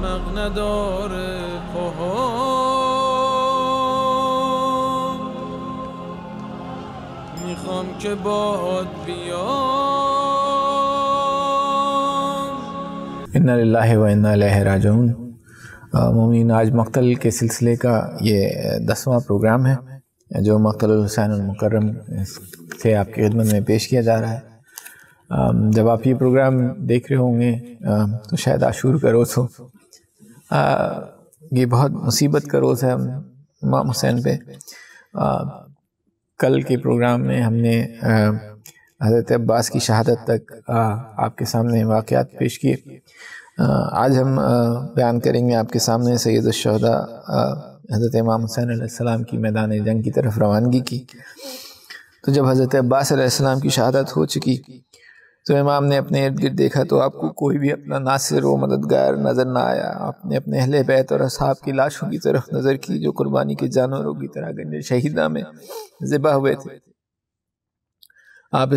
احمق نداره پاهام میخوام که باهات بیام. انا للہ و انا الیہ راجعون. مومنین، آج مقتل کے سلسلے کا یہ 10واں پروگرام ہے جو مقتل الحسین المکرم سے آپ کی خدمت میں پیش کیا جا رہا ہے. جب آپ یہ پروگرام دیکھ رہے ہوں گے تو شاید عاشور کا روز ہو. یہ بہت مصیبت کا روز ہے امام حسین پہ. کل کے پروگرام میں ہم نے حضرت عباس کی شہادت تک آپ کے سامنے واقعات پیش کیے. آج ہم بیان کریں گے آپ کے سامنے سید الشہداء حضرت امام حسین علیہ السلام کی میدان جنگ کی طرف روانگی کی. تو جب حضرت عباس علیہ السلام کی شہادت ہو چکی تو امام نے اپنے ارد گرد دیکھا تو آپ کو کوئی بھی اپنا ناصر و مددگار نظر نہ آیا. آپ نے اپنے اہل بیت اور اصحاب کی لاشوں کی طرف نظر کی جو قربانی کے جانوروں کی طرح گنج شہیدہ میں ذبح ہوئے تھے. آپ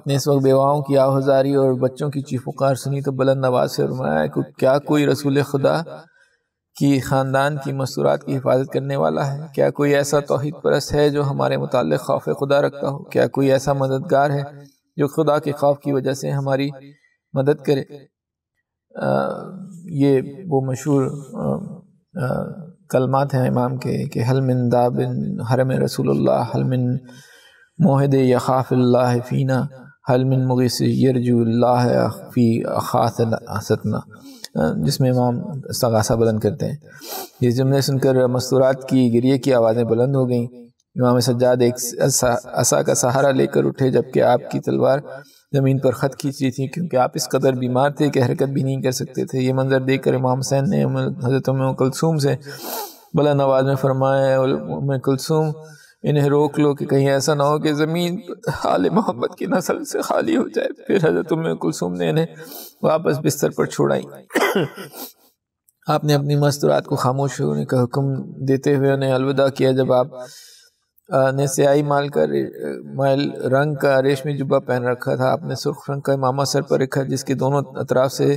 نے اس وقت بیواؤں کی آہوزاری اور بچوں کی چیخ پکار سنی تو بلند آواز سے فرمایا کہ کیا کوئی رسول خدا کی خاندان کی مستورات کی حفاظت کرنے والا ہے؟ کیا کوئی ایسا توحید پرست ہے جو ہمارے متعلق خوف خدا رکھتا ہو؟ کیا کوئی ایسا مددگار ہے جو خدا کے خوف کی وجہ سے ہماری مدد کرے؟ یہ وہ مشہور کلمات ہیں امام کے کہ حل من داب حرم رسول اللہ، حل من موحد یخاف اللہ فینا، حل من مغیث یرجو اللہ فی اخاثتنا، جس میں امام استغاثہ بلند کرتے ہیں. یہ جملے سن کر مستورات کی گریے کی آوازیں بلند ہو گئیں. امام سجاد ایک عصا کا سہارا لے کر اٹھے جبکہ آپ کی تلوار زمین پر خط کھینچ رہی تھی کیونکہ آپ اس قدر بیمار تھے کہ حرکت بھی نہیں کر سکتے تھے. یہ منظر دیکھ کر امام حسین نے حضرت ام کلثوم سے بلند آواز میں فرمایا، ام کلثوم انہیں روک لو کہ کہیں ایسا نہ ہو کہ زمین آل محمد کی نسل سے خالی ہو جائے. پھر حضرت ام کلثوم نے انہیں واپس بستر پر چھوڑائی. آپ نے اپنی مستورات کو خاموش ہونے کا حکم دیتے ہوئے انہیں الوداع کیا. جب آپ نے سیاہی مائل رنگ کا ریشمی جبہ پہن رکھا تھا، آپ نے سرخ رنگ کا امامہ سر پر رکھا جس کے دونوں اطراف سے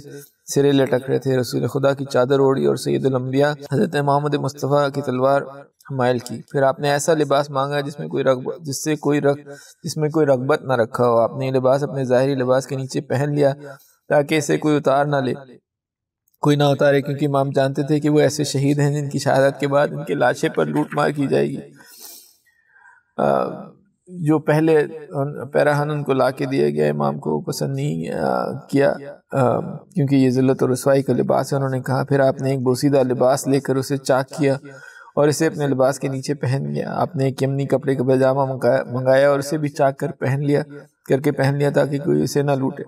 سرے لٹک رہے تھے. رسول خدا کی چادر اوڑی اور سید الانبیاء حضرت محمد مصطفیٰ کی تلوار حمائل کی. پھر آپ نے ایسا لباس مانگا جس میں کوئی رغبت نہ رکھا ہو. آپ نے یہ لباس اپنے ظاہری لباس کے نیچے پہن لیا تاکہ اسے کوئی اتار نہ لے، کوئی نہ اتارے، کیونکہ امام جانتے تھے کہ وہ ایسے شہید ہیں جن کی شہادت کے بعد ان کے لاشیں پر لوٹ مار کی جائے گی. جو پہلے پیراہن ان کو لا کے دیا گیا امام کو پسند نہیں کیا کیونکہ یہ ذلت اور رسوائی کا لباس ہے. انہوں نے کہا. پھر آپ نے ایک بوسیدہ لباس لے کر اسے چاک کیا اور اسے اپنے لباس کے نیچے پہن لیا. آپ نے ایک یمنی کپڑے کا پاجامہ منگایا اور اسے بھی چاک کر پہن لیا تاکہ کوئی اسے نہ لوٹے.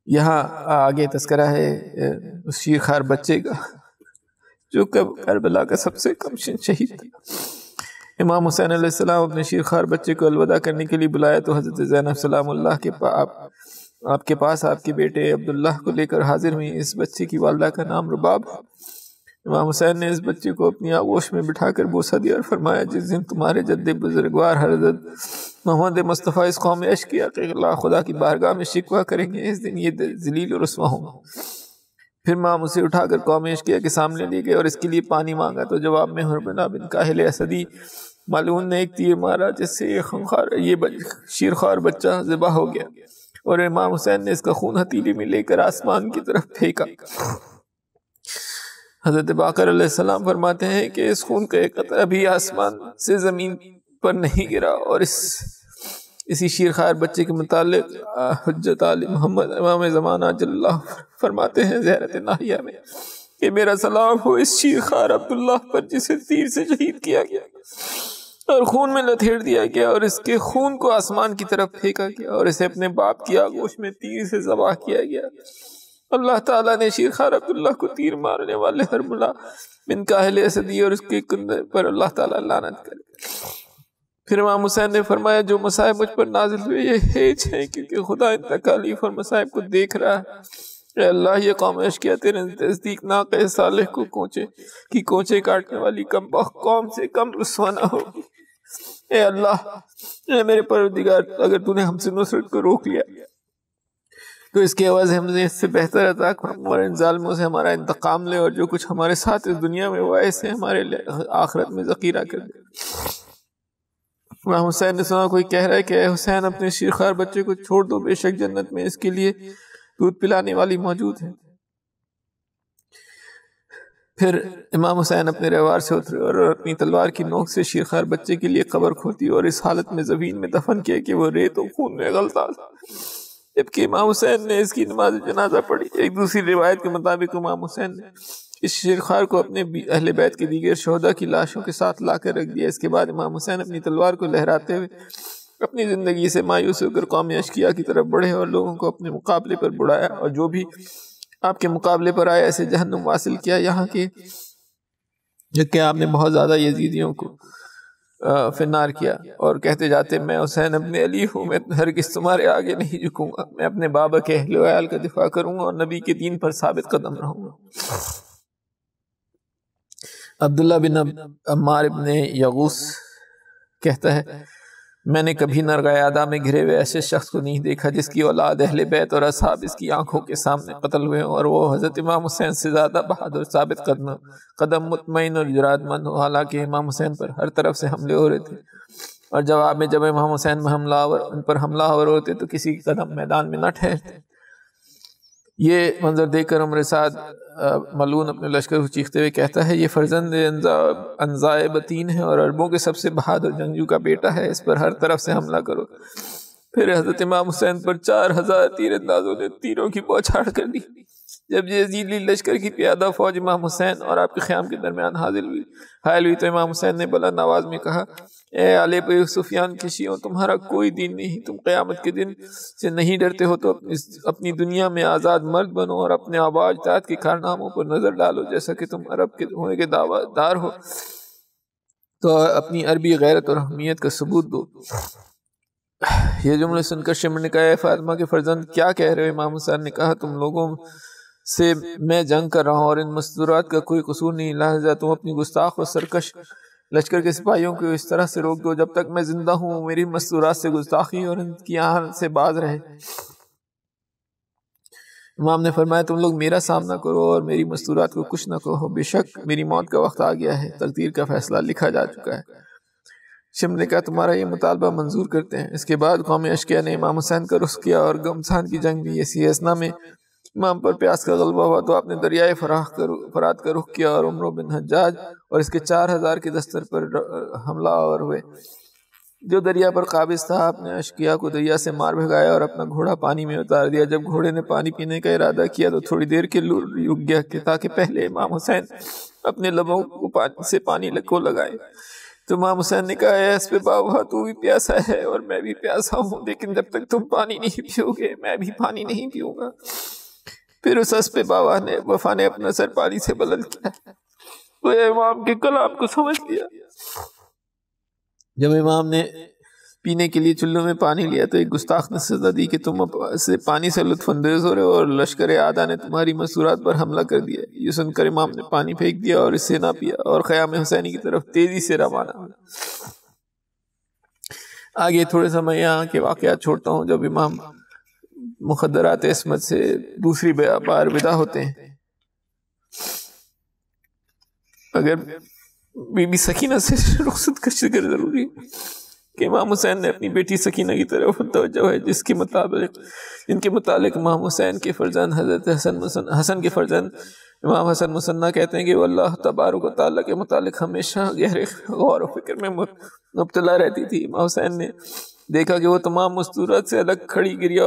یہاں آگے تذکرہ ہے اس شیرخوار بچے کا جو کربلا کا سب سے کم شہید تھا. امام حسین علیہ السلام اپنے شیرخوار بچے کو الوداع کرنے کے لیے بلایا تو حضرت زینب سلام اللہ کے آپ کے پاس آپ کے بیٹے عبداللہ کو لے کر حاضر ہوئی. اس بچے کی والدہ کا نام رباب. امام حسین نے اس بچے کو اپنی آغوش میں بٹھا کر بوسہ دیا اور فرمایا، جس دن تمہارے جد بزرگوار حضرت محمد مصطفیٰ اس قوم اشقیاء کے اللہ خدا کی بارگاہ میں شکوہ کریں گے، اس دن یہ ذلیل و رسوا ہوں گا. پھر امام اسے اٹھا کر قوم اشقیاء کے سامنے لے گئے اور اس کے لیے پانی مانگا تو جواب میں حرملہ بن کاہل اسدی ملعون نے ایک تیر مارا جس سے یہ شیرخوار بچہ ذبح ہو گیا اور امام حسین نے اس کا خون ہتھیلی میں لے کر آسمان کی طرف پھینکا. حضرت باقر علیہ السلام فرماتے ہیں کہ اس خون کا ایک قطرہ بھی آسمان سے زمین پر نہیں گرا. اور اسی شیرخوار بچے کے متعلق حجت علی محمد امام زمانہ جل اللہ فرماتے ہیں زیارت ناحیہ میں کہ میرا سلام ہو اس شیرخوار عبداللہ پر جسے تیر سے شہید کیا گیا اور خون میں لتھیڑ دیا گیا اور اس کے خون کو آسمان کی طرف پھینکا گیا اور اسے اپنے باپ کی آغوش میں تیر سے ذبح کیا گیا. اللہ تعالیٰ نے شیرخوار عبداللہ کو تیر مارنے والے حرملہ بن کاہل اسدی اور اس کے کندھے پر اللہ تعالیٰ لعنت کرے. پھر امام حسین نے فرمایا، جو مصائب مجھ پر نازل ہوئے یہ ہیج ہیں کیونکہ خدا ان تکالیف اور مصائب کو دیکھ رہا ہے. اے اللہ، یہ قوم اشقیاء تیرے نزدیک ناقہ صالح کو کوچے کاٹنے والی قوم سے کم رسوا نہ ہوگی. اے اللہ، اے میرے پروردگار، اگر تو نے ہم سے نصرت کو روک لیا تو اس کے عوض ہم نے اس سے بہتر عطا فرما اور ان ظالموں سے ہمارا انتقام لے، اور جو کچھ ہمارے ساتھ اس دنیا میں ہوا ہے اس سے ہمارے آخرت میں ذخیرہ کر دے۔ امام حسین نے سنا کوئی کہہ رہا ہے کہ اے حسین اپنے شیرخوار بچے کو چھوڑ دو، بے شک جنت میں اس کے لیے دودھ پلانے والی موجود ہے۔ پھر امام حسین اپنے رہوار سے اترے اور اپنی تلوار کی نوک سے شیرخوار بچے کے لیے قبر کھودی اور اس حالت میں زمین میں دفن کیا کہ وہ ریت و خون میں غلطا تھا، جبکہ امام حسین نے اس کی نماز جنازہ پڑھی۔ ایک دوسری روایت کے مطابق امام حسین نے اس شیرخوار کو اپنے اہل بیت کے دیگر شہداء کی لاشوں کے ساتھ لا کر رکھ دیا۔ اس کے بعد امام حسین اپنی تلوار کو لہراتے ہوئے اپنی زندگی سے مایوس ہو کر قوم اشقیاء کی طرف بڑھے اور لوگوں کو اپنے مقابلے پر بڑھایا، اور جو بھی آپ کے مقابلے پر آئے ایسے جہنم واصل کیا یہاں کے کہ آپ نے بہت زیادہ یزیدیوں کو فنار کیا، اور کہتے جاتے میں حسین ابن علی ہوں، میں ہرگز تمہارے آگے نہیں جھکوں گا، میں اپنے بابا کے اہل و عیال کا دفاع کروں گا اور نبی کے دین پر ثابت قدم رہوں گا۔ عبداللہ بن عمار ابن یغوث کہتا ہے میں نے کبھی نرغیادہ میں گھرے ہوئے ایسے شخص کو نہیں دیکھا جس کی اولاد اہل بیت اور اصحاب اس کی آنکھوں کے سامنے قتل ہوئے ہوں، اور وہ حضرت امام حسین سے زیادہ بہادر، ثابت قدم، مطمئن اور جرات مند ہو۔ حالانکہ امام حسین پر ہر طرف سے حملے ہو رہے تھے، اور جواب میں جب امام حسین میں ان پر حملہ ہو رہے ہوتے تو کسی قدم میدان میں نہ ٹھہرتے۔ یہ منظر دیکھ کر عمر سعد ملعون اپنے لشکر کو چیختے ہوئے کہتا ہے یہ فرزند انزائے بطین ہے اور عربوں کے سب سے بہادر جنگجو کا بیٹا ہے، اس پر ہر طرف سے حملہ کرو۔ پھر حضرت امام حسین پر 4000 تیر اندازوں نے تیروں کی بوچھاڑ کر دی۔ جب یزیدی لشکر کی پیادہ فوج امام حسین اور آپ کے خیام کے درمیان حائل ہوئی تو امام حسین نے بلند آواز میں کہا اے آل ابو سفیان کے شیعوں، تمہارا کوئی دین نہیں، تم قیامت کے دن سے نہیں ڈرتے ہو تو اپنی دنیا میں آزاد مرد بنو اور اپنے آباء اجداد کے کارناموں پر نظر ڈالو، جیسا کہ تم عرب کے ہونے کے دعویدار ہو تو اپنی عربی غیرت اور اہمیت کا ثبوت دو۔ یہ جملے سن کر شمر نے کہا اے فاطمہ کے فرزند کیا کہہ رہے ہو؟ امام حسین نے کہا تم لوگوں سے میں جنگ کر رہا ہوں اور ان مستورات کا کوئی قصور نہیں، لہذا تم اپنی گستاخ اور سرکش لشکر کے سپاہیوں کو اس طرح سے روک دو جب تک میں زندہ ہوں، میری مستورات سے گستاخی اور ان کی آہن سے باز رہے۔ امام نے فرمایا تم لوگ میرا سامنا کرو اور میری مستورات کو کچھ نہ کہو، بے شک میری موت کا وقت آ گیا ہے، تقدیر کا فیصلہ لکھا جا چکا ہے۔ شمر نے کہا تمہارا یہ مطالبہ منظور کرتے ہیں۔ اس کے بعد قوم اشقیاء نے امام حسین کا رخ کیا اور گمسان کی جنگ بھی۔ اسی اثنا میں امام پر پیاس کا غلبہ ہوا تو آپ نے دریائے فرات کا رخ کیا اور عمرو بن حجاج اور اس کے 4000 کے دستر پر حملہ آور ہوئے۔ جو دریا پر قابض تھا آپ نے اشقیاء کو دریا سے مار بھگایا اور اپنا گھوڑا پانی میں اتار دیا۔ جب گھوڑے نے پانی پینے کا ارادہ کیا تو تھوڑی دیر کے لیے رک گیا تاکہ پہلے امام حسین اپنے لبوں سے پانی کو لگائے۔ تو امام حسین نے کہا اے اسپِ بابا تو بھی پیاسا ہے اور میں بھی پیاسا ہوں، لیکن جب تک تم پانی نہیں پیو گے میں بھی پانی نہیں پیوں گا۔ پھر اس اسپِ وفا نے اپنا سر پانی سے بلند کیا، وہ امام کے کلام کو سمجھ لیا۔ جب امام نے پینے کے لیے چلوں میں پانی لیا تو ایک گستاخ نے سزا دی کہ تم سے پانی سے لطف اندوز ہو رہے ہو اور لشکر اعداء نے تمہاری مستورات پر حملہ کر دیا۔ یہ سن کر امام نے پانی پھینک دیا اور اس سے نہ پیا اور خیام حسینی کی طرف تیزی سے روانہ ہوا۔ آگے تھوڑے سمے یہاں کے واقعات چھوڑتا ہوں۔ جب امام مخدرات عصمت سے دوسری بار ودا ہوتے ہیں، اگر بی بی سکینہ سے رخصت کا ذکر ضروری ہے کہ امام حسین نے اپنی بیٹی سکینہ کی طرف توجہ ہے جن کے متعلق امام حسین کے فرزند حضرت حسن کے فرزند امام حسن مصنع کہتے ہیں کہ وہ اللہ تبارک و تعالیٰ کے متعلق ہمیشہ گہرے غور و فکر میں مبتلا رہتی تھی۔ امام حسین نے دیکھا کہ وہ تمام مستورات سے الگ کھڑی گریا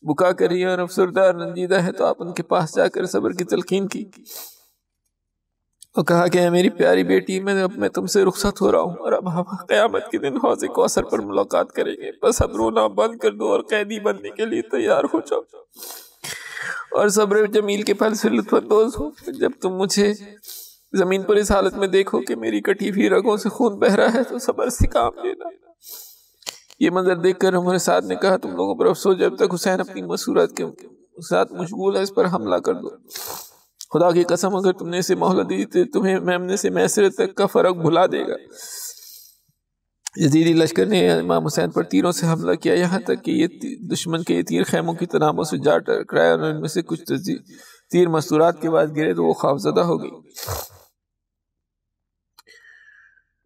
بکا کر رہی ہے اور افسردہ اور رنجیدہ ہے، تو آپ ان کے پاس جا کر صبر کی تلقین کی اور کہا کہ اے میری پیاری بیٹی میں تم سے رخصت ہو رہا ہوں اور اب ہم قیامت کے دن حوض کوثر پر ملاقات کریں گے، بس اب رونا بند کر دو اور قیدی بننے کے لیے تیار ہو جاؤ اور صبر جمیل کے پھل سے لطف اندوز ہو۔ جب تم مجھے زمین پر اس حالت میں دیکھو کہ میری کٹی ہوئی رگوں سے خون بہ رہا ہے تو صبر سے کام لینا۔ یہ منظر دیکھ کر عمر سعد نے کہا تم لوگوں پر افسوس، جب تک حسین اپنی مسورات کے ساتھ مشغول ہے اس پر حملہ کر دو۔ خدا کی قسم اگر تم نے اسے مہلت دی تو تمہیں میمنے سے میسرے تک کا فرق بھلا دے گا۔ یزیدی لشکر نے امام حسین پر تیروں سے حملہ کیا، یہاں تک کہ یہ دشمن کے تیر خیموں کی تنابوں سے جا ٹکرایا اور ان میں سے کچھ تیر مستورات کے بعد گرے تو وہ خوفزدہ ہو گئی۔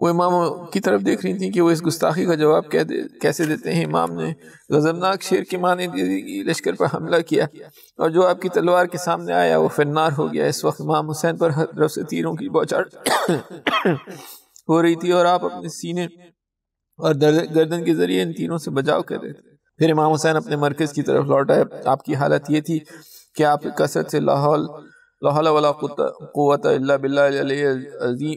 وہ امام کی طرف دیکھ رہی تھیں کہ وہ اس گستاخی کا جواب کیسے دیتے ہیں۔ امام نے غضبناک شیر کی مانند لشکر پر حملہ کیا اور جو آپ کی تلوار کے سامنے آیا وہ فنار ہو گیا۔ اس وقت امام حسین پر ہر طرف سے تیروں کی بوچھاڑ ہو رہی تھی اور آپ اپنے سینے اور گردن کے ذریعے ان تیروں سے بچاؤ کر رہے تھے۔ پھر امام حسین اپنے مرکز کی طرف لوٹا۔ آپ کی حالت یہ تھی کہ آپ کثرت سے لا حول ولا قوت الا باللہ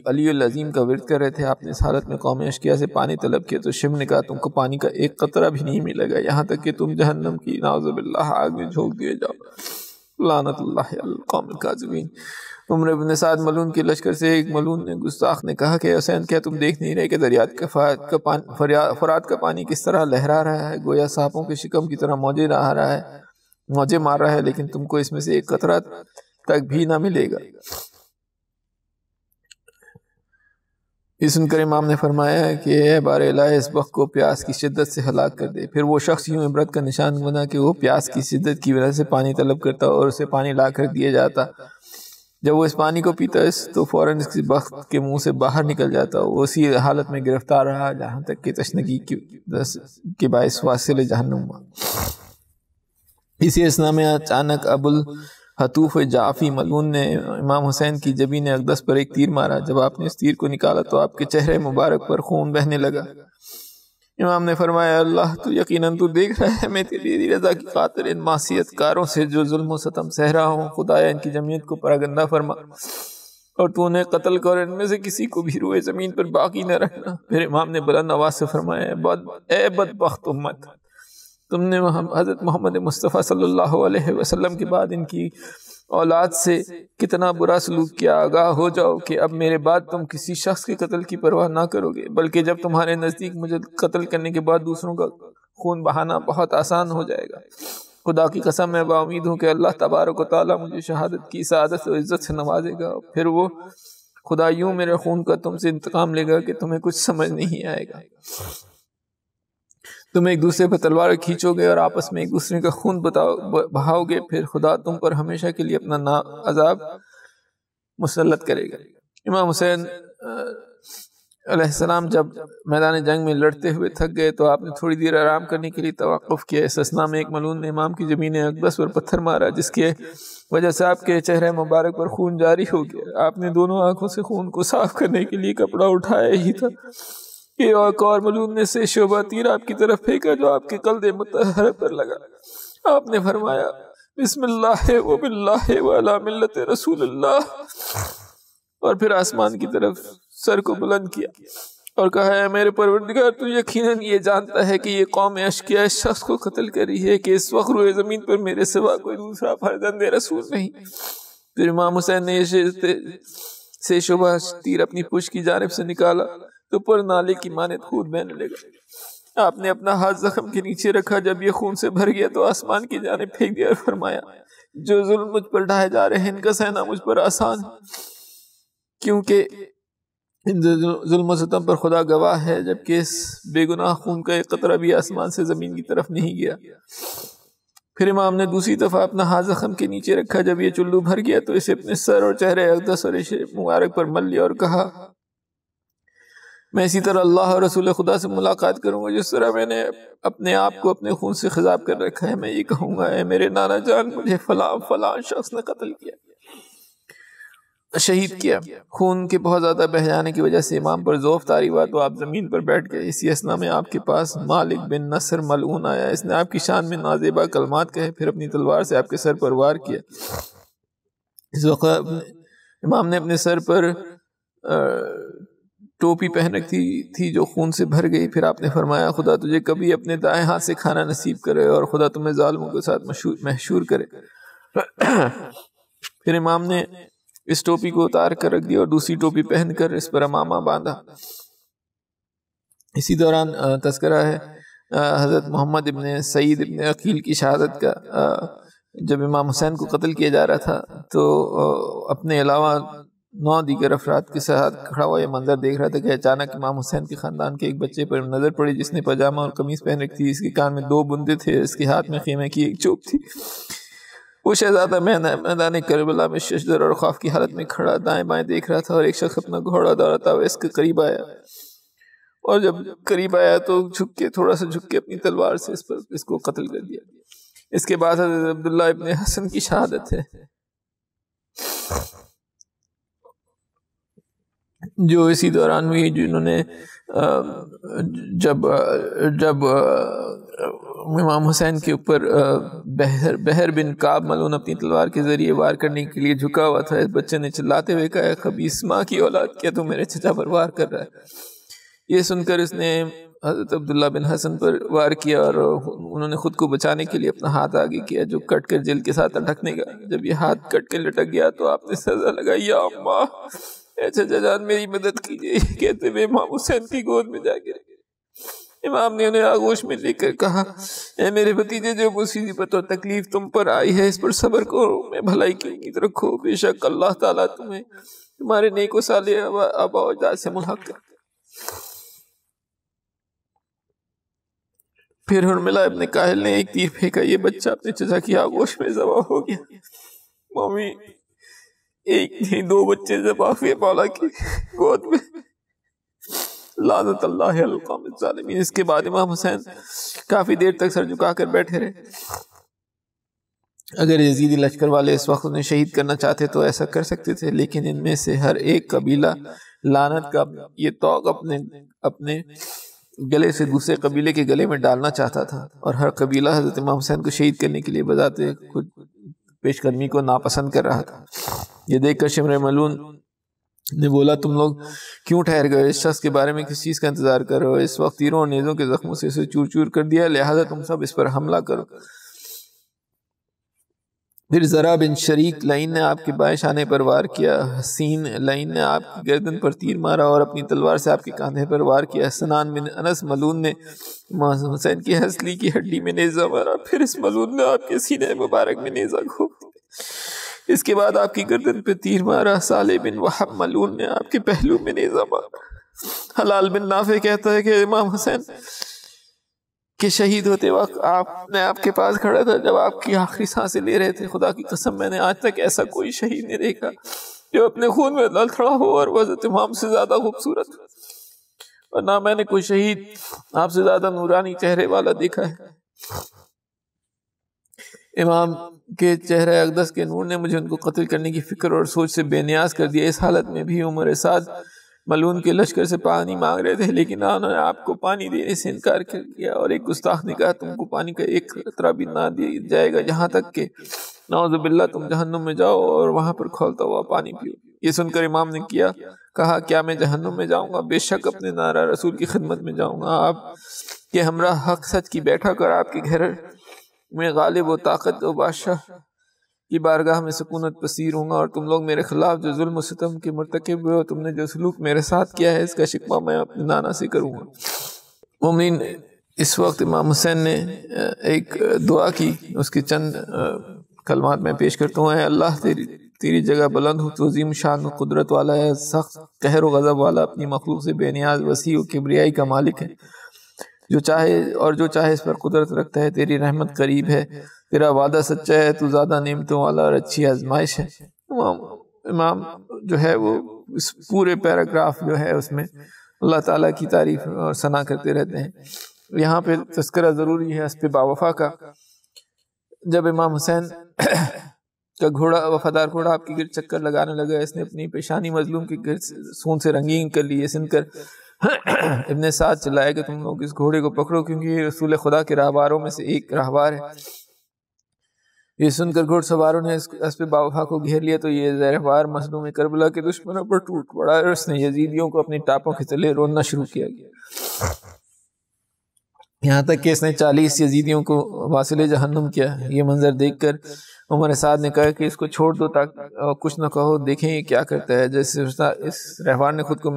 علی العظیم کا ورد کر رہے تھے۔ آپ نے اس حالت میں قوم اشقیاء سے پانی طلب کیا تو شم نے کہا تم کو پانی کا ایک قطرہ بھی نہیں ملے گا، یہاں تک کہ تم جہنم کی نعوذ باللہ آگ میں جھونک دیے جاؤ، لعنت اللہ علی القوم الکاذبین۔ عمر بن سعد ملعون کے لشکر سے ایک ملعون نے گستاخ نے کہا کہ حسین کیا تم دیکھ نہیں رہے کہ دریات فرات کا پانی کس طرح لہرا رہا ہے، گویا سانپوں کے شکم کی طرح موجے مار رہا ہے، لیکن تم کو اس میں سے ایک قطرہ تک بھی نہ ملے گا۔ یہ سن کر امام نے فرمایا کہ اے بار الہ اس بخت کو پیاس کی شدت سے ہلاک کر دے۔ پھر وہ شخص یوں عبرت کا نشان بنا کہ وہ پیاس کی شدت کی وجہ سے پانی طلب کرتا اور اسے پانی لا کر دیا جاتا۔ جب وہ اس پانی کو پیتا تو فوراً اس بخت کے منہ سے باہر نکل جاتا۔ وہ اسی حالت میں گرفتار رہا جہاں تک کہ تشنگی کے باعث واصل جہنم ہوا۔ اسی اثنا میں اچانک ابو الحتوف جعفی ملعون نے امام حسین کی جبین اقدس پر ایک تیر مارا۔ جب آپ نے اس تیر کو نکالا تو آپ کے چہرے مبارک پر خون بہنے لگا۔ امام نے فرمایا اللہ تو یقیناً تو دیکھ رہا ہے میں تیری رضا کی خاطر ان معصیت کاروں سے جو ظلم و ستم سہ رہا ہوں، خدایا ان کی جمعیت کو پراگندہ فرما اور تو انہیں قتل کر ان میں سے کسی کو بھی روئے زمین پر باقی نہ رکھنا۔ پھر امام نے بلند آواز سے فرمایا اے بدبخت امت، تم نے حضرت محمد مصطفیٰ صلی اللہ علیہ وسلم کے بعد ان کی اولاد سے کتنا برا سلوک کیا۔ آگاہ ہو جاؤ کہ اب میرے بعد تم کسی شخص کے قتل کی پرواہ نہ کرو گے، بلکہ جب تمہارے نزدیک مجھے قتل کرنے کے بعد دوسروں کا خون بہانا بہت آسان ہو جائے گا۔ خدا کی قسم میں باامید ہوں کہ اللہ تبارک و تعالیٰ مجھے شہادت کی سعادت و عزت سے نوازے گا، پھر وہ خدا یوں میرے خون کا تم سے انتقام لے گا کہ تمہیں کچھ سمجھ نہیں آئے گا۔ تم ایک دوسرے پر تلوار کھینچو گے اور آپس میں ایک دوسرے کا خون بہاؤ گے، پھر خدا تم پر ہمیشہ کے لیے اپنا عذاب مسلط کرے گا۔ امام حسین علیہ السلام جب میدان جنگ میں لڑتے ہوئے تھک گئے تو آپ نے تھوڑی دیر آرام کرنے کے لیے توقف کیا۔ اس اثنا میں ایک ملعون نے امام کی جبین اقدس پر پتھر مارا، جس کی وجہ سے آپ کے چہرے مبارک پر خون جاری ہو گیا۔ آپ نے دونوں آنکھوں سے خون کو صاف کرنے کے لیے کپڑا اٹھایا ہی تھا کہ ایک اور ملعون نے سے شعبہ تیر آپ کی طرف پھینکا جو آپ کے قلب مطہر پر لگا۔ آپ نے فرمایا بسم اللہ و باللہ و علی ملت رسول اللہ، اور پھر آسمان کی طرف سر کو بلند کیا اور کہا اے میرے پروردگار تو یقیناً یہ جانتا ہے کہ یہ قوم اشقیاء اس شخص کو قتل کر رہی ہے کہ اس وقت روئے زمین پر میرے سوا کوئی دوسرا فرزند رسول نہیں۔ پھر امام حسین نے سے شعبہ تیر اپنی پشت کی جانب سے نکالا تو پر نالے کی مانند خون بہنے لگا۔ آپ نے اپنا ہاتھ زخم کے نیچے رکھا، جب یہ خون سے بھر گیا تو آسمان کی جانب پھینک دیا اور فرمایا جو ظلم مجھ پر ڈھائے جا رہے ہیں ان کا سہنا مجھ پر آسان ہے، کیونکہ ان ظلم و ستم پر خدا گواہ ہے، جبکہ اس بے گناہ خون کا ایک قطرہ بھی آسمان سے زمین کی طرف نہیں گیا۔ پھر امام نے دوسری دفعہ اپنا ہاتھ زخم کے نیچے رکھا، جب یہ چلو بھر گیا تو اسے اپنے سر اور چہرے اقدس اور ریش مبارک پر مل لیا اور کہا میں اسی طرح اللہ اور رسول خدا سے ملاقات کروں گا جس طرح میں نے اپنے آپ کو اپنے خون سے خضاب کر رکھا ہے۔ میں یہ کہوں گا اے میرے نانا جان، مجھے فلاں شخص نے قتل کیا، شہید کیا۔ خون کے بہت زیادہ بہ جانے کی وجہ سے امام پر ذوف طاری ہوا تو آپ زمین پر بیٹھ گئے۔ اسی اثنا میں آپ کے پاس مالک بن نصر ملعون آیا۔ اس نے آپ کی شان میں نازیبا کلمات کہے، پھر اپنی تلوار سے آپ کے سر پر وار کیا۔ اس وقت امام نے اپنے سر پر ٹوپی پہن رکھی تھی جو خون سے بھر گئی۔ پھر آپ نے فرمایا خدا تجھے کبھی اپنے دائیں ہاتھ سے کھانا نصیب کرے اور خدا تمہیں ظالموں کے ساتھ محشور کرے۔ پھر امام نے اس ٹوپی کو اتار کر رکھ دیا اور دوسری ٹوپی پہن کر اس پر امامہ باندھا۔ اسی دوران تذکرہ ہے حضرت محمد ابن سعید ابن عقیل کی شہادت کا۔ جب امام حسین کو قتل کیا جا رہا تھا تو اپنے علاوہ 9 دیگر افراد کے ساتھ کھڑا ہوا یہ منظر دیکھ رہا تھا کہ اچانک امام حسین کے خاندان کے ایک بچے پر نظر پڑی جس نے پاجامہ اور قمیص پہن رکھی تھی، اس کے کان میں 2 بندے تھے، اس کے ہاتھ میں خیمے کی ایک چوب تھی۔ وہ شہزادہ میدان کربلا میں ششدر اور خوف کی حالت میں کھڑا دائیں بائیں دیکھ رہا تھا، اور ایک شخص اپنا گھوڑا دوڑاتا ہوا اس کے قریب آیا، اور جب قریب آیا تو تھوڑا سا جھک کے اپنی تلوار سے اس کو قتل کر دیا۔ اس کے بعد حضرت عبداللہ ابن حسن کی شہادت ہے، جو اسی دوران ہوئی، جنہوں نے جب امام حسین کے اوپر بہر بن کعب ملعون اپنی تلوار کے ذریعے وار کرنے کے لیے جھکا ہوا تھا، اس بچے نے چلاتے ہوئے کہا، خبیث ماں کی اولاد، کیا تو میرے چچا پر وار کر رہا ہے؟ یہ سن کر اس نے حضرت عبداللہ بن حسن پر وار کیا، اور انہوں نے خود کو بچانے کے لیے اپنا ہاتھ آگے کیا جو کٹ کر جلد کے ساتھ لٹکنے کا۔ جب یہ ہاتھ کٹ کے لٹک گیا تو آپ نے سزا لگائی، یا اماں، اے چچا جان میری مدد کیجیے، کہتے ہوئے امام حسین کی گود میں جا گرے۔ امام نے انہیں آغوش میں لے کر کہا، اے میرے بھتیجے، جو مصیبت اور تکلیف تم پر آئی ہے اس پر صبر کرو، میں بھلائی کی امید رکھو، بے شک اللہ تعالیٰ تمہیں تمہارے نیک و صالح آباء و اجداد سے ملحق کر۔ پھر حرملہ ابن کاہل نے ایک تیر پھینکا، یہ بچہ اپنے چچا کی آغوش میں ذبح ہو گیا۔ مامی، ایک نہیں 2 بچے ذبح ہوئے مولا کی گود میں، لعنت اللہ علی القوم الظالمین۔ اس کے بعد امام حسین کافی دیر تک سر جھکا کر بیٹھے رہے۔ اگر یزیدی لشکر والے اس وقت انہیں شہید کرنا چاہتے تو ایسا کر سکتے تھے، لیکن ان میں سے ہر ایک قبیلہ لعنت کا یہ توق اپنے گلے سے دوسرے قبیلے کے گلے میں ڈالنا چاہتا تھا، اور ہر قبیلہ حضرت امام حسین کو شہید کرنے کے لیے بذات خود پیش قدمی کو ناپسند کر رہا تھا۔ یہ دیکھ کر شمر ملعون نے بولا، تم لوگ کیوں ٹھہر گئے؟ اس شخص کے بارے میں کس چیز کا انتظار کر رہے ہو؟ اس وقت تیروں اور نیزوں کے زخموں سے اسے چور چور کر دیا، لہذا تم سب اس پر حملہ کرو۔ پھر زرع بن شریک لعین نے آپ کے بائیں شانے پر وار کیا، حسین لعین نے آپ کی گردن پر تیر مارا اور اپنی تلوار سے آپ کے کاندھے پر وار کیا۔ سنان بن انس ملعون نے امام حسین کی ہنسلی کی ہڈی میں نیزہ مارا، پھر اس ملعون نے آپ کے سینے مبارک میں نیزہ گھونپ دیا۔ اس کے بعد آپ کی گردن پہ تیر مارا۔ صالح بن وہب ملعون نے آپ کے پہلو میں نیزہ مارا۔ حلال بن نافع کہتا ہے کہ امام حسین کہ شہید ہوتے وقت آپ کے پاس کھڑا تھا جب آپ کی آخری سانسیں لے رہے تھے۔ خدا کی قسم میں نے آج تک ایسا کوئی شہید نہیں دیکھا جو اپنے خون میں لڑکھڑا ہو اور وہ حضرت امام سے زیادہ خوبصورت ہو، اور نہ میں نے کوئی شہید آپ سے زیادہ نورانی چہرے والا دیکھا ہے۔ امام کے چہرہ اقدس کے نور نے مجھے ان کو قتل کرنے کی فکر اور سوچ سے بے نیاز کر دیا۔ اس حالت میں بھی عمر سعد ملعون کے لشکر سے پانی مانگ رہے تھے، لیکن انہوں نے آپ کو پانی دینے سے انکار کر دیا، اور ایک گستاخ نے کہا، تم کو پانی کا ایک قطرہ بھی نہ دیا جائے گا یہاں تک کہ نعوذ باللہ تم جہنم میں جاؤ اور وہاں پر کھولتا ہوا پانی پیو۔ یہ سن کر امام نے کہا، کیا میں جہنم میں جاؤں گا؟ بے شک اپنے نارا رسول کی خدمت میں جاؤں گا، آپ کے ہمراہ حق سچ کی بیٹھا کر آپ کے گھر میں غالب و طاقت و بادشاہ کی بارگاہ میں سکونت پذیر ہوں گا، اور تم لوگ میرے خلاف جو ظلم و ستم کے مرتکب ہوئے ہو، تم نے جو سلوک میرے ساتھ کیا ہے اس کا شکوہ میں اپنے نانا سے کروں گا۔ مومنین، اس وقت امام حسین نے ایک دعا کی، اس کے چند کلمات میں پیش کرتا ہوں۔ اے اللہ، تیری جگہ بلند ہو، تو عظیم شان و قدرت والا ہے، سخت قہر و غضب والا، اپنی مخلوق سے بے نیاز، وسیع و کبریائی کا مالک ہے، جو چاہے اس پر قدرت رکھتا ہے۔ تیری رحمت قریب ہے، تیرا وعدہ سچا ہے، تو زیادہ نعمتوں والا اور اچھی آزمائش ہے۔ امام جو ہے وہ اس پورے پیراگراف جو ہے اس میں اللہ تعالیٰ کی تعریف اور ثنا کرتے رہتے ہیں۔ یہاں پہ تذکرہ ضروری ہے اسب باوفا کا۔ جب امام حسین کا گھوڑا، وفادار گھوڑا آپ کے گرد چکر لگانے لگا، اس نے اپنی پیشانی مظلوم کے گرد سون سے رنگین کر لی۔ یہ سن کر ابن سعد چلایا کہ تم لوگ اس گھوڑے کو پکڑو، کیونکہ یہ رسول خدا کے راہباروں میں سے ایک راہبار ہے۔ یہ سن کر گھوڑ سواروں نے اسب باوفا کو گھیر لیا تو یہ زہروار مظلوم کربلا کے دشمنوں پر ٹوٹ پڑا، اور اس نے یزیدیوں کو اپنی ٹاپوں کے تلے روننا شروع کیا گیا، یہاں تک کہ اس نے 40 یزیدیوں کو واصل جہنم کیا۔ یہ منظر دیکھ کر عمر سعد نے کہا کہ اس کو چھوڑ دو تاکہ کچھ نہ کہو، دیکھیں یہ کیا کرتا ہے۔ جیسے اس رہوار نے خود کو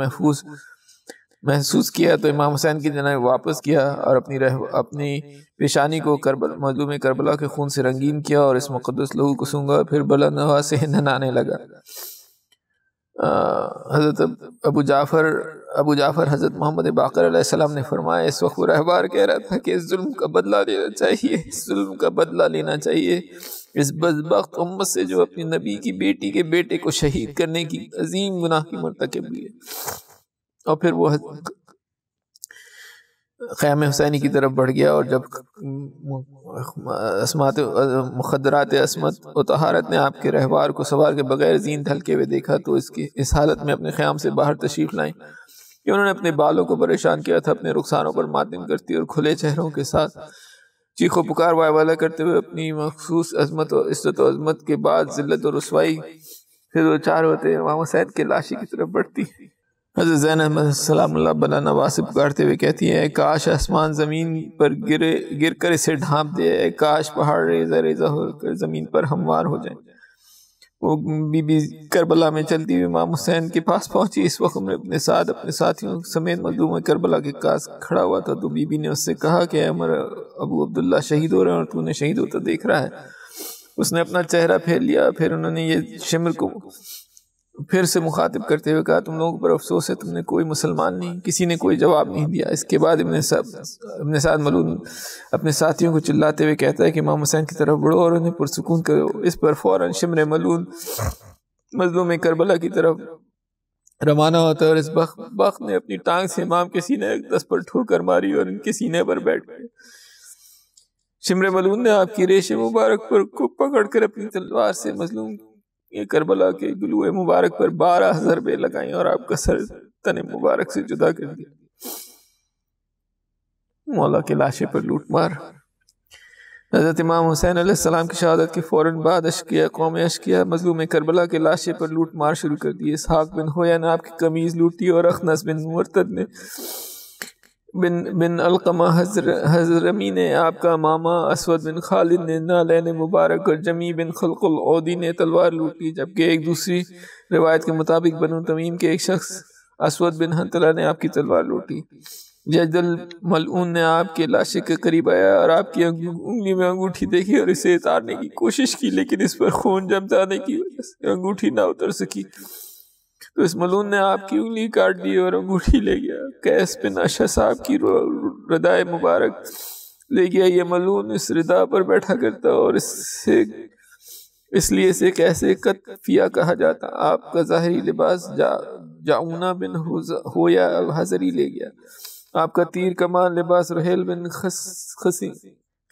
محسوس کیا تو امام حسین کی جانب واپس کیا اور اپنی پیشانی کو مظلوم کربلا کے خون سے رنگین کیا اور اس مقدس لہو کو سونگا، پھر بلند ہوا سے ننانے لگا۔ حضرت ابو جعفر حضرت محمد باقر علیہ السلام نے فرمایا اس وقت وہ رہبار کہہ رہا تھا کہ اس ظلم کا بدلہ لینا چاہیے، اس ظلم کا بدلہ لینا چاہیے، اس بدبخت امت سے جو اپنی نبی کی بیٹی کے بیٹے کو شہید کرنے کی عظیم گناہ کی مرتکب ہوئی ہے۔ اور پھر وہ خیام حسینی کی طرف بڑھ گیا، اور جب مخدرات عصمت و طہارت نے آپ کے رہبار کو سوار کے بغیر زین ڈھلکے ہوئے دیکھا تو اس حالت میں اپنے خیام سے باہر تشریف لائیں کہ انہوں نے اپنے بالوں کو پریشان کیا تھا، اپنے رخساروں پر ماتم کرتی اور کھلے چہروں کے ساتھ چیخ و پکار وائے والا کرتے ہوئے اپنی مخصوص عظمت و عزت و عظمت کے بعد ذلت و رسوائی پھر وہ چار ہوتے امام حسین کے لاشی کی طرف بڑھتی۔ حضرت زینب سلام اللہ بلا نواز سے پکارتے ہوئے کہتی ہے کاش آسمان زمین پر گر کر اسے ڈھانپ دے، کاش پہاڑ ریزہ ریزہ ہو کر زمین پر ہموار ہو جائیں۔ وہ بی بی کربلا میں چلتی ہوئی امام حسین کے پاس پہنچی۔ اس وقت میں اپنے ساتھ اپنے ساتھیوں سمیت مظلوم کربلا کے پاس کھڑا ہوا تھا تو بی بی نے اس سے کہا کہ عمر ابو عبداللہ شہید ہو رہے ہیں اور تو نے شہید ہوتا دیکھ رہا ہے۔ اس نے اپنا چہرہ پھیر لیا، پھر انہوں نے یہ شمر کو پھر سے مخاطب کرتے ہوئے کہا تم لوگوں پر افسوس ہے، تم نے کوئی مسلمان نہیں، کسی نے کوئی جواب نہیں دیا۔ اس کے بعد ابن سعد ملعون اپنے ساتھیوں کو چلاتے ہوئے کہتا ہے کہ امام حسین کی طرف بڑھو اور انہیں پرسکون کرو۔ اس پر فوراً شمر ملعون مظلوم کربلا کی طرف روانہ ہوتا ہے اور اس بخت نے اپنی ٹانگ سے امام کے سینے دست پر ٹھوکر ماری اور ان کے سینے پر بیٹھ گئے۔ شمر ملعون نے آپ کی ریش مبارک پر کو پکڑ کر اپنی تلوار سے مظلوم کربلا کے گلوئے مبارک پر 12 ضربیں لگائیں اور آپ کا سر تن مبارک سے جدا کر دیا۔ مولا کے لاشے پر لوٹ مار۔ حضرت امام حسین علیہ السلام کی شہادت کے فوراً بعد قوم اشکیہ مظلوم کربلا کے لاشے پر لوٹ مار شروع کر دی۔ اسحاق بن ہویا نے آپ کی قمیض لوٹی اور اخنس بن مرتد نے بن علقمہ حضرمی نے آپ کا ماما، اسود بن خالد نے نالین مبارک اور جمی بن خلق العودی نے تلوار لوٹی، جبکہ ایک دوسری روایت کے مطابق بنو تمیم کے ایک شخص اسود بن حنطلہ نے آپ کی تلوار لوٹی۔ جدل ملعون نے آپ کے لاشے کے قریب آیا اور آپ کی انگلی میں انگوٹھی دیکھی اور اسے اتارنے کی کوشش کی، لیکن اس پر خون جم جانے کی وجہ سے انگوٹھی نہ اتر سکی تو اس ملعون نے آپ کی انگلی کاٹ دی اور انگوٹھی لے گیا۔ قیس بن اشعث صاحب کی ردائے مبارک لے گیا۔ یہ ملعون اس ردا پر بیٹھا کرتا اور اس لیے اسے کیسے قطفیہ کہا جاتا۔ آپ کا ظاہری لباس جعونہ بن ہویا الحضری لے گیا۔ آپ کا تیر کمان لباس رحیل بن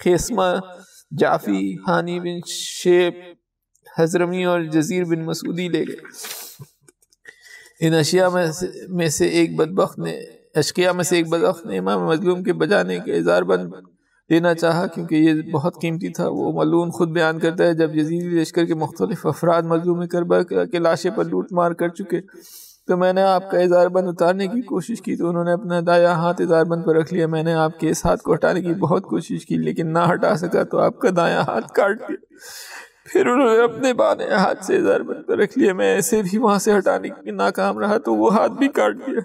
خیسمہ جعفی، ہانی بن شیب حضرمی اور جزیر بن مسعودی لے گئے۔ ان اشیاء میں سے ایک بدبخت نے امام مظلوم کے بجانے کے اظہار بند لینا چاہا کیونکہ یہ بہت قیمتی تھا۔ وہ ملعون خود بیان کرتا ہے جب یزیدی لشکر کے مختلف افراد مظلوم کربلا کے لاشے پر لوٹ مار کر چکے تو میں نے آپ کا اظہار بند اتارنے کی کوشش کی تو انہوں نے اپنا دایاں ہاتھ اظہار بند پر رکھ لیا۔ میں نے آپ کے اس ہاتھ کو ہٹانے کی بہت کوشش کی لیکن نہ ہٹا سکا تو آپ کا دایاں ہاتھ کاٹ دیا۔ پھر انہوں نے اپنے بائیں ہاتھ سے اظہار بند پر رکھ لیا۔ میں اسے بھی وہاں سے ہٹانے کی ناکام رہا تو وہ ہاتھ بھی کاٹ دیا۔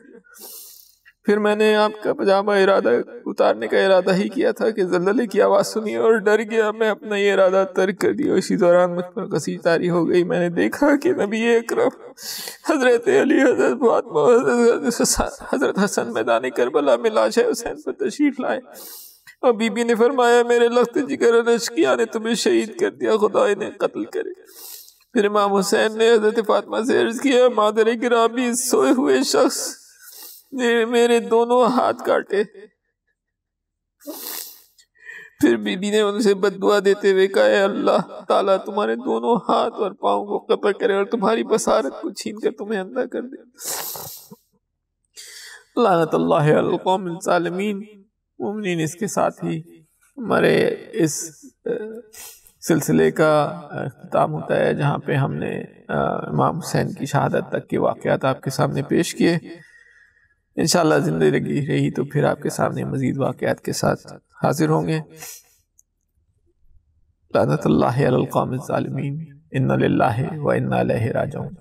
پھر میں نے آپ کا پجامہ اتارنے کا ارادہ ہی کیا تھا کہ زلزلے کی آواز سنی اور ڈر گیا۔ میں اپنا یہ ارادہ ترک کر دیا۔ اسی دوران مجھ پر کثیر طاری ہو گئی۔ میں نے دیکھا کہ نبی اکرم حضرت علی، حضرت فاطمہ، حضرت حسن میدان کربلا میں لاش حسین پر تشریف لائے اور بی بی نے فرمایا میرے لخت جگر اشقیاء نے تمہیں شہید کر دیا، خدا انہیں قتل کرے۔ پھر امام حسین نے حضرت فاطمہ سے عرض کیا مادر گرامی، سوئے ہوئے شخص نے میرے دونوں ہاتھ کاٹے۔ پھر بی بی نے ان سے بد دعا دیتے ہوئے کہا اے اللہ تعالیٰ تمہارے دونوں ہاتھ اور پاؤں کو قطع کرے اور تمہاری بصارت کو چھین کر تمہیں اندھا کر دے۔ لعنت اللہ علی القوم الظالمین۔ مومنین اس کے ساتھ ہی ہمارے اس سلسلے کا اختتام ہوتا ہے جہاں پہ ہم نے امام حسین کی شہادت تک کے واقعات آپ کے سامنے پیش کیے۔ انشاءاللہ زندگی رہی تو پھر آپ کے سامنے مزید واقعات کے ساتھ حاضر ہوں گے۔ لعنت اللہ علی القوم الظالمین۔ انا للہ و انا الیہ راجعون۔